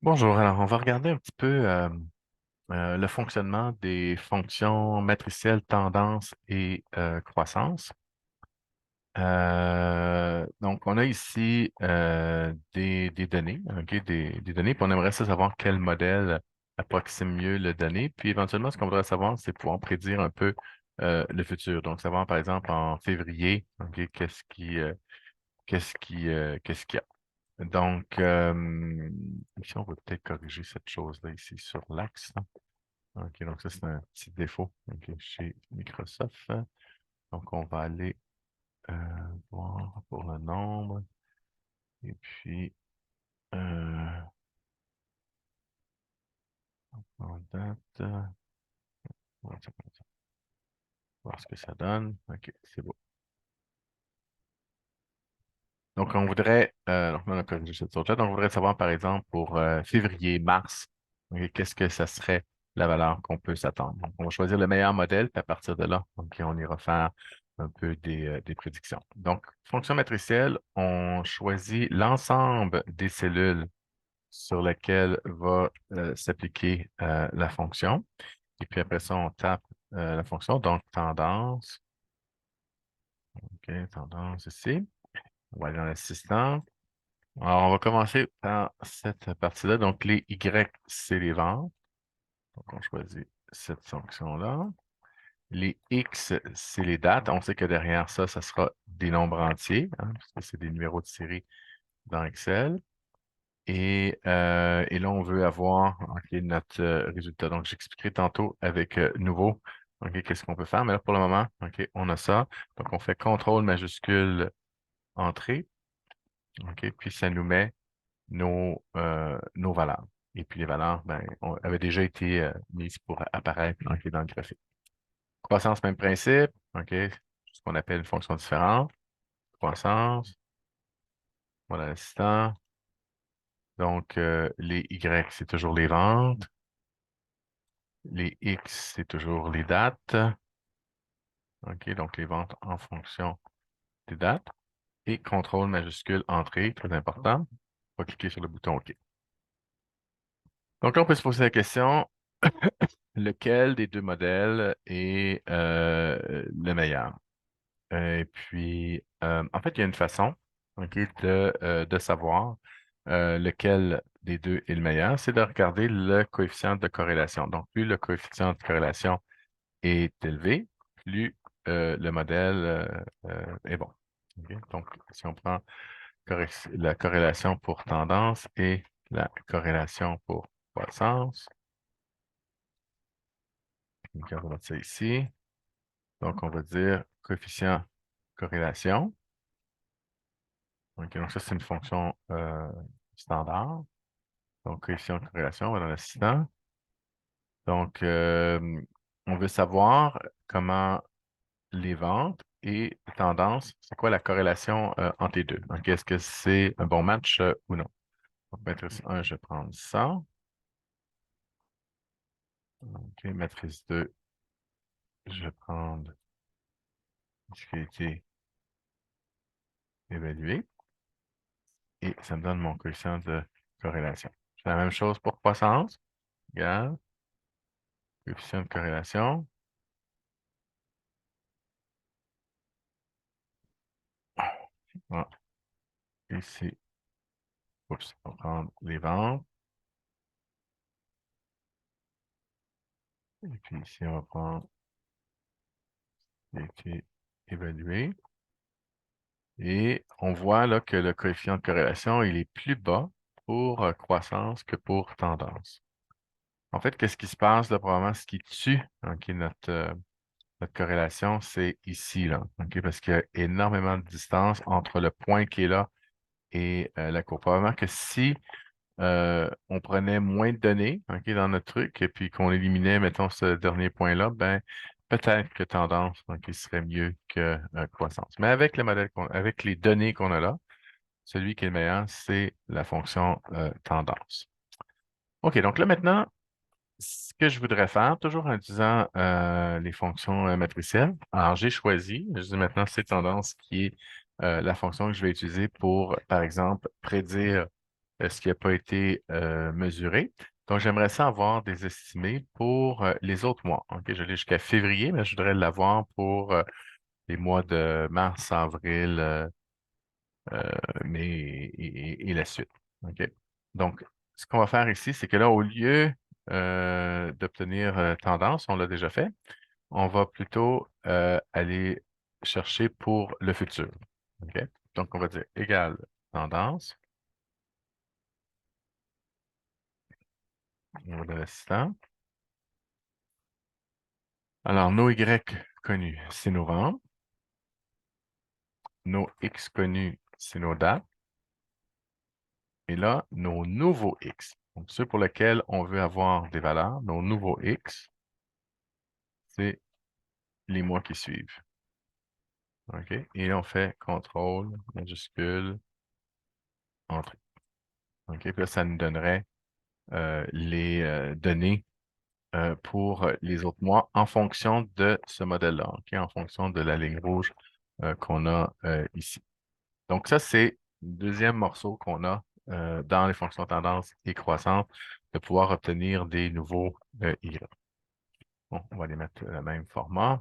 Bonjour, alors on va regarder un petit peu le fonctionnement des fonctions matricielles tendance et croissance. Donc, on a ici des données, ok, des données, puis on aimerait ça savoir quel modèle approxime mieux le donné. Puis éventuellement, ce qu'on voudrait savoir, c'est pouvoir prédire un peu le futur. Donc, savoir, par exemple, en février, ok, qu'est-ce qu'il y a. Donc, ici, on va peut-être corriger cette chose-là ici sur l'axe. OK, donc ça, c'est un petit défaut ok, chez Microsoft. Donc, on va aller euh, voir pour le nombre. Et puis, euh, en date, on va voir ce que ça donne. OK, c'est beau. Donc, on voudrait, donc, on a corrigé cette chose-là. Donc, on voudrait savoir, par exemple, pour février, mars, ok, qu'est-ce que ça serait la valeur qu'on peut s'attendre. Donc, on va choisir le meilleur modèle, puis à partir de là, ok, on ira faire un peu des prédictions. Donc, fonction matricielle, on choisit l'ensemble des cellules sur lesquelles va s'appliquer la fonction. Et puis après ça, on tape la fonction, donc tendance. OK, tendance ici. On va aller dans l'assistant. Alors, on va commencer par cette partie-là. Donc, les Y, c'est les ventes. Donc, on choisit cette fonction-là. Les X, c'est les dates. On sait que derrière ça, ça sera des nombres entiers, parce que c'est des numéros de série dans Excel. Et là, on veut avoir ok, notre résultat. Donc, j'expliquerai tantôt avec nouveau ok, qu'est-ce qu'on peut faire. Mais là, pour le moment, ok, on a ça. Donc, on fait CTRL majuscule entrée. OK, puis ça nous met nos valeurs. Et puis les valeurs avaient déjà été mises pour apparaître ok, dans le graphique. Croissance, même principe. OK, ce qu'on appelle une fonction différente. Croissance, voilà l'assistant. Donc, les Y, c'est toujours les ventes. Les X, c'est toujours les dates. OK, donc les ventes en fonction des dates. Et contrôle majuscule entrée, très important. On va cliquer sur le bouton OK. Donc là, on peut se poser la question, lequel des deux modèles est le meilleur? Et puis, en fait, il y a une façon ok, de savoir lequel des deux est le meilleur, c'est de regarder le coefficient de corrélation. Donc, plus le coefficient de corrélation est élevé, plus le modèle est bon. Ok. Donc, si on prend la corrélation pour tendance et la corrélation pour croissance, donc on va mettre ça ici. Donc, on va dire coefficient corrélation. OK, donc ça, c'est une fonction standard. Donc, coefficient de corrélation, on va dans l'assistant. Donc, on veut savoir comment les ventes et les tendances, c'est quoi la corrélation entre les deux. Donc, est-ce que c'est un bon match ou non? Donc, matrice 1, je vais prendre ça. OK, matrice 2, je vais prendre ce qui a été évalué. Et ça me donne mon coefficient de corrélation. Je fais la même chose pour croissance. Regarde, coefficient de corrélation. Ah, ici, oups, on va prendre les ventes. Et puis ici, on va prendre ce qui a été évalué. Et on voit là que le coefficient de corrélation, il est plus bas pour croissance que pour tendance. En fait, qu'est-ce qui se passe là, probablement, ce qui tue ok, notre corrélation, c'est ici, là, ok, parce qu'il y a énormément de distance entre le point qui est là et la courbe. Probablement que si on prenait moins de données ok, dans notre truc et puis qu'on éliminait, mettons, ce dernier point-là, ben peut-être que tendance il serait mieux que croissance. Mais avec le modèle avec les données qu'on a là, celui qui est le meilleur, c'est la fonction tendance. OK, donc là maintenant, ce que je voudrais faire, toujours en utilisant les fonctions matricielles, alors j'ai choisi, je dis maintenant c'est tendance qui est la fonction que je vais utiliser pour, par exemple, prédire ce qui n'a pas été mesuré. Donc, j'aimerais ça avoir des estimés pour les autres mois. OK, je l'ai jusqu'à février, mais je voudrais l'avoir pour les mois de mars, avril, mai et la suite. OK. Donc, ce qu'on va faire ici, c'est que là, au lieu d'obtenir tendance, on l'a déjà fait, on va plutôt aller chercher pour le futur. OK? Donc, on va dire égal tendance. On va donner l'assistant. Alors, nos Y connus, c'est nos ventes. Nos X connus, c'est nos dates. Et là, nos nouveaux X. Donc, ceux pour lesquels on veut avoir des valeurs, nos nouveaux X, c'est les mois qui suivent. OK? Et là, on fait CTRL, majuscule, entrée. OK? Puis là, ça nous donnerait les données pour les autres mois en fonction de ce modèle-là, OK? En fonction de la ligne rouge qu'on a ici. Donc, ça, c'est le deuxième morceau qu'on a dans les fonctions tendance et croissance, de pouvoir obtenir des nouveaux Y. Bon, on va les mettre le même format.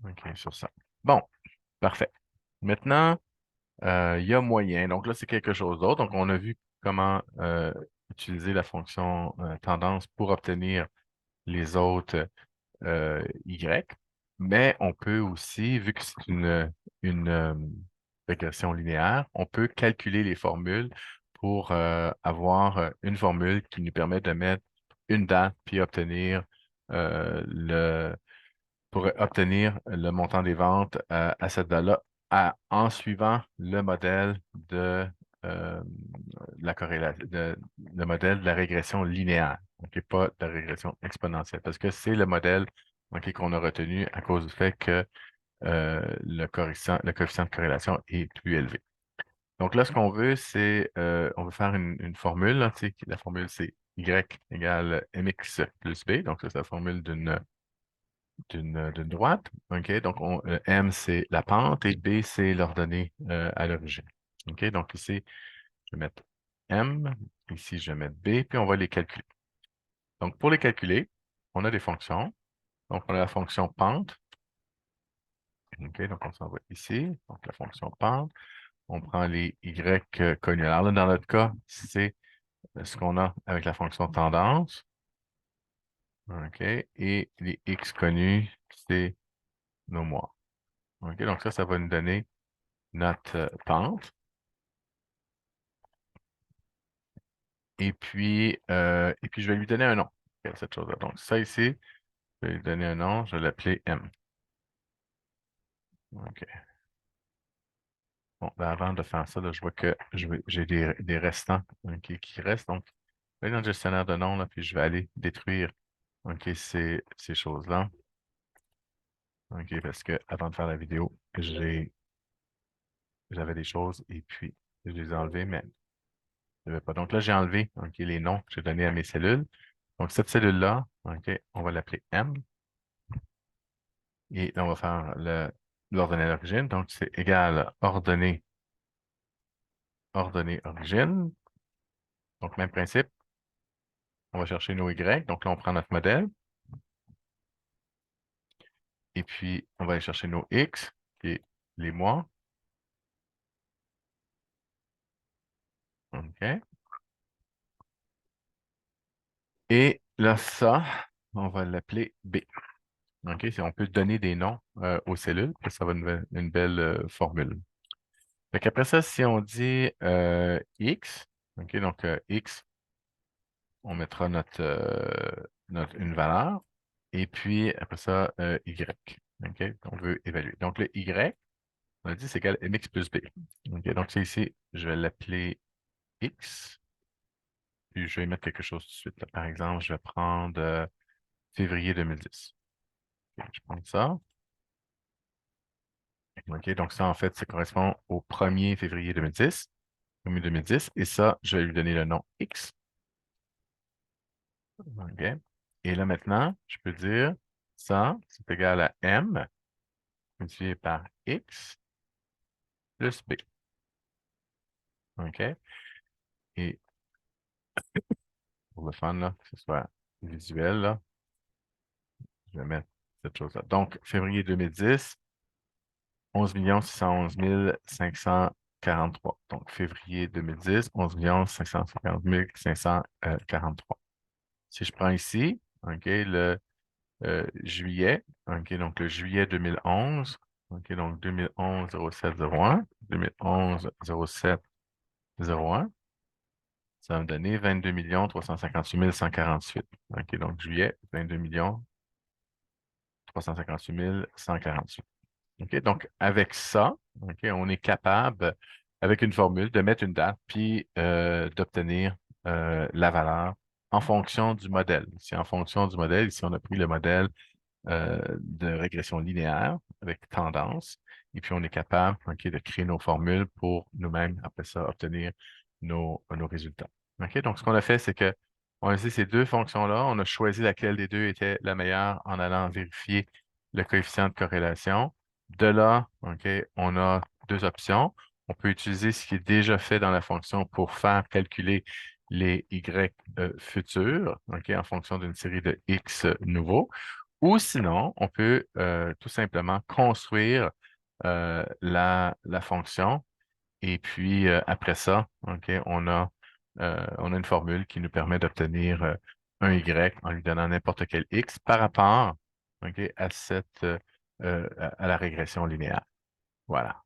OK, sur ça. Bon, parfait. Maintenant, il y a moyen. Donc là, c'est quelque chose d'autre. Donc, on a vu comment utiliser la fonction tendance pour obtenir les autres Y. Mais on peut aussi, vu que c'est une régression linéaire, on peut calculer les formules pour avoir une formule qui nous permet de mettre une date puis pour obtenir le montant des ventes à cette date-là en suivant le modèle de la corrélation, le modèle de la régression linéaire, donc pas de la régression exponentielle, parce que c'est le modèle ok, qu'on a retenu à cause du fait que le coefficient de corrélation est plus élevé. Donc là, ce qu'on veut, c'est on veut faire une formule. Là, tu sais, la formule, c'est Y égale mx plus b. Donc, ça, c'est la formule d'une droite. OK? Donc, M, c'est la pente et B, c'est l'ordonnée à l'origine. OK? Donc, ici, je vais mettre M. Ici, je vais mettre B, puis on va les calculer. Donc, pour les calculer, on a des fonctions. Donc, on a la fonction pente. OK? Donc, on s'en va ici. Donc, la fonction pente. On prend les Y connus. Alors là, dans notre cas, c'est ce qu'on a avec la fonction tendance. OK? Et les X connus, c'est nos mois. OK? Donc, ça va nous donner notre pente. Et puis, je vais lui donner un nom, cette chose-là. Donc, ça ici, je vais lui donner un nom, je vais l'appeler M. OK. Bon, ben, avant de faire ça, là, je vois que j'ai des restants qui restent. Donc, je vais aller dans le gestionnaire de noms, là, puis je vais aller détruire ces choses-là. OK, parce que avant de faire la vidéo, j'avais des choses et puis je les ai enlevées, mais je n'avais pas. Donc là, j'ai enlevé les noms que j'ai donnés à mes cellules. Donc, cette cellule-là, on va l'appeler M. Et là, on va faire l'ordonnée d'origine. Donc, c'est égal ordonnée origine. Donc, même principe. On va chercher nos Y. Donc là, on prend notre modèle. Et puis, on va aller chercher nos X, qui est les mois. OK. Et là, ça, on va l'appeler B. OK. On peut donner des noms aux cellules. Puis ça va une belle formule. Fait qu'après ça, si on dit X, OK, donc X, on mettra une valeur. Et puis, après ça, Y. OK? On veut évaluer. Donc, le Y, on a dit, c'est égal à mx plus b. OK? Donc, c'est ici, je vais l'appeler X. Puis, je vais mettre quelque chose tout de suite, là. Par exemple, je vais prendre février 2010. OK, je prends ça. OK? Donc, ça, en fait, ça correspond au 1er février 2010. 1er 2010. Et ça, je vais lui donner le nom X. OK? Et là, maintenant, je peux dire ça, c'est égal à M multiplié par X plus B. OK? Et pour le fun, là, que ce soit visuel, là, je vais mettre cette chose-là. Donc, février 2010, 11 611 543. Donc, février 2010, 11 540 543. Si je prends ici, OK, le juillet, OK, donc le juillet 2011, OK, donc 2011 07 01, 2011 07 01, ça va me donner 22 358 148. OK, donc juillet, 22 358 148. OK, donc avec ça, OK, on est capable, avec une formule, de mettre une date, puis d'obtenir la valeur en fonction du modèle. C'est en fonction du modèle. Ici, on a pris le modèle de régression linéaire avec tendance. Et puis, on est capable, OK, de créer nos formules pour nous-mêmes, après ça, obtenir nos résultats. OK? Donc, ce qu'on a fait, c'est que on a utilisé ces deux fonctions-là. On a choisi laquelle des deux était la meilleure en allant vérifier le coefficient de corrélation. De là, OK, on a deux options. On peut utiliser ce qui est déjà fait dans la fonction pour faire calculer les Y futurs, OK, en fonction d'une série de X nouveaux. Ou sinon, on peut tout simplement construire la fonction et puis après ça, OK, on a une formule qui nous permet d'obtenir un Y en lui donnant n'importe quel X par rapport, OK, à la régression linéaire. Voilà.